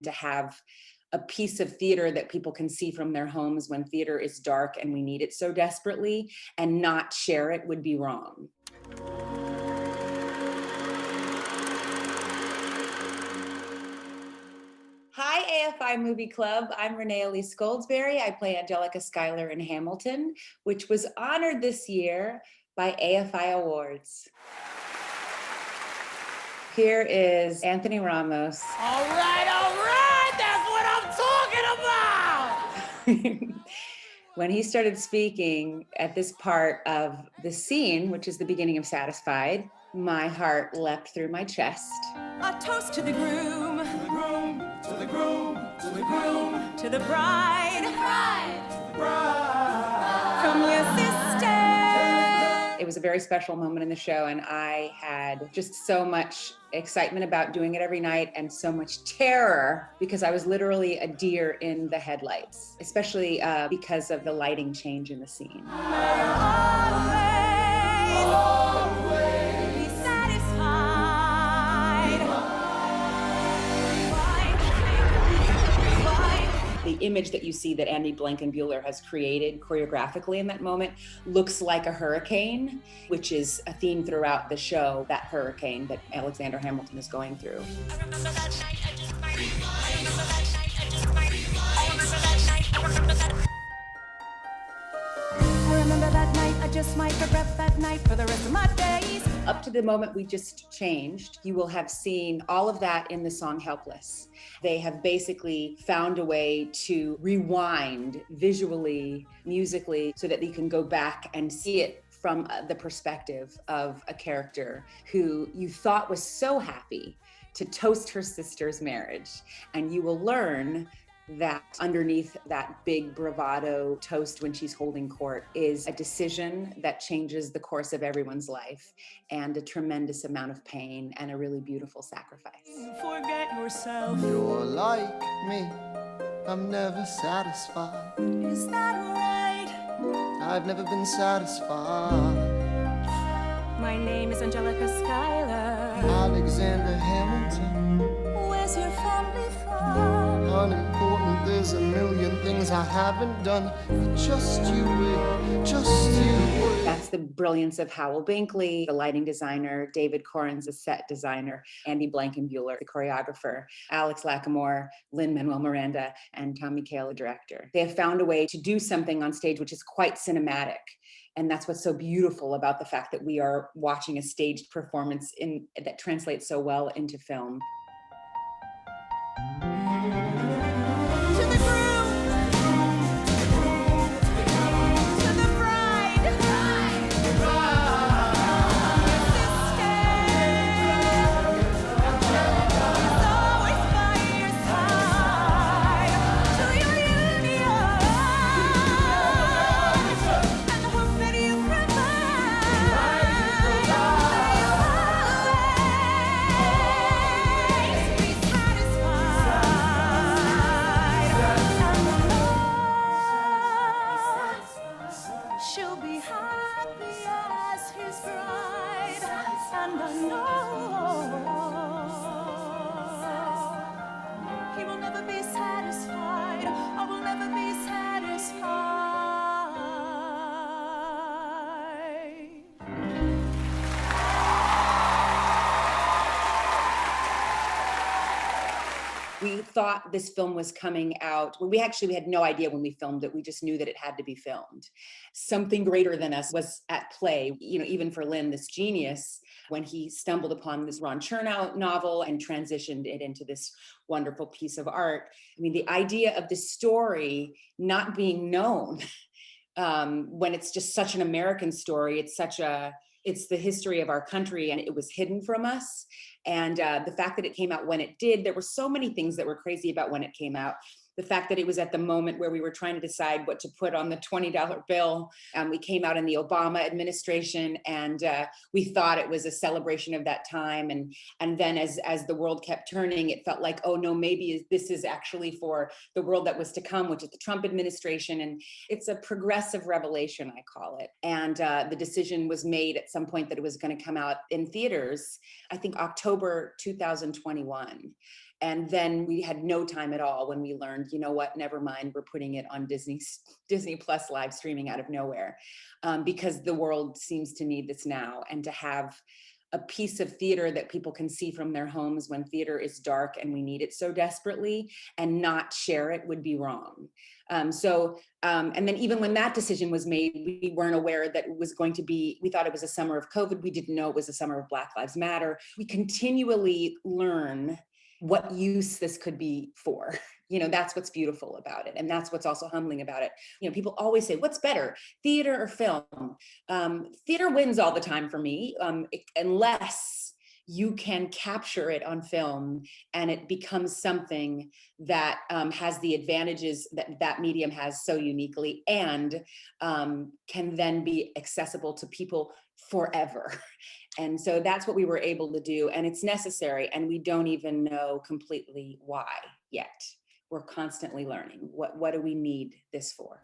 to have a piece of theater that people can see from their homes when theater is dark and we need it so desperately, and not share it would be wrong. Hi, AFI Movie Club. I'm Renée Elise Goldsberry. I play Angelica Schuyler in Hamilton, which was honored this year by AFI Awards. Here is Anthony Ramos. All right, that's what I'm talking about! When he started speaking at this part of the scene, which is the beginning of Satisfied, my heart leapt through my chest. A toast to the groom, To the groom, to the groom, to the groom, to the bride, to the bride. from your sister. It was a very special moment in the show, and I had just so much excitement about doing it every night and so much terror because I was literally a deer in the headlights, especially because of the lighting change in the scene. Always be satisfied. The image that you see that Andy Blankenbuehler has created choreographically in that moment looks like a hurricane, which is a theme throughout the show, that hurricane that Alexander Hamilton is going through. I remember that night, I just might regret that night for the rest of my days. Up to the moment we just changed, you will have seen all of that in the song Helpless. They have basically found a way to rewind visually, musically, so that you can go back and see it from the perspective of a character who you thought was so happy to toast her sister's marriage. And you will learn that underneath that big bravado toast when she's holding court is a decision that changes the course of everyone's life, and a tremendous amount of pain and a really beautiful sacrifice. Forget yourself. You're like me, I'm never satisfied. Is that right? I've never been satisfied. My name is Angelica Schuyler. Alexander Hamilton, Where's your family from? unimportant, there's a million things I haven't done. Just you wait, just you wait. That's the brilliance of Howell Binkley, the lighting designer, David Corrins, the set designer, Andy Blankenbuehler, the choreographer, Alex Lackamore, Lin-Manuel Miranda, and Tom Michael, the director. They have found a way to do something on stage which is quite cinematic. And that's what's so beautiful about the fact that we are watching a staged performance that translates so well into film. To the groom, to the bride, always by your side, to your union, and the hope that you provide, always be satisfied. She'll be happy as his bride, and I know he will never be satisfied. I will never be satisfied. We thought this film was coming out. Well, we had no idea when we filmed it. We just knew that it had to be filmed. Something greater than us was at play. You know, even for Lin, this genius, when he stumbled upon this Ron Chernow novel and transitioned it into this wonderful piece of art. I mean, the idea of the story not being known when it's just such an American story, it's the history of our country, and it was hidden from us. And the fact that it came out when it did, there were so many things that were crazy about when it came out. The fact that it was at the moment where we were trying to decide what to put on the $20 bill. We came out in the Obama administration, and we thought it was a celebration of that time. And then as the world kept turning, it felt like, oh no, maybe this is actually for the world that was to come, which is the Trump administration. And it's a progressive revelation, I call it. And the decision was made at some point that it was going to come out in theaters, I think October 2021. And then we had no time at all when we learned, you know what, never mind, we're putting it on Disney Plus live streaming out of nowhere, because the world seems to need this now. And to have a piece of theater that people can see from their homes when theater is dark and we need it so desperately, and not share it would be wrong. And then even when that decision was made, we weren't aware that it was going to be, we thought it was a summer of COVID. We didn't know it was a summer of Black Lives Matter. We continually learn what use this could be for. You know, that's what's beautiful about it. And that's what's also humbling about it. You know, people always say, what's better, theater or film? Theater wins all the time for me, unless you can capture it on film and it becomes something that has the advantages that that medium has so uniquely, and can then be accessible to people forever. And so that's what we were able to do, and it's necessary, and we don't even know completely why yet. We're constantly learning. What do we need this for?